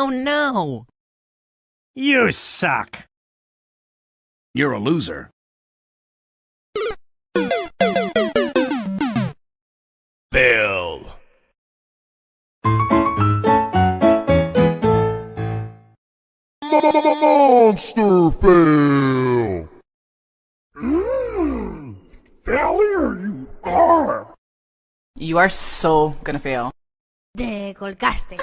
Oh no! You suck. You're a loser. Fail. Monster fail! Failure you are. You are so gonna fail. Te colgaste.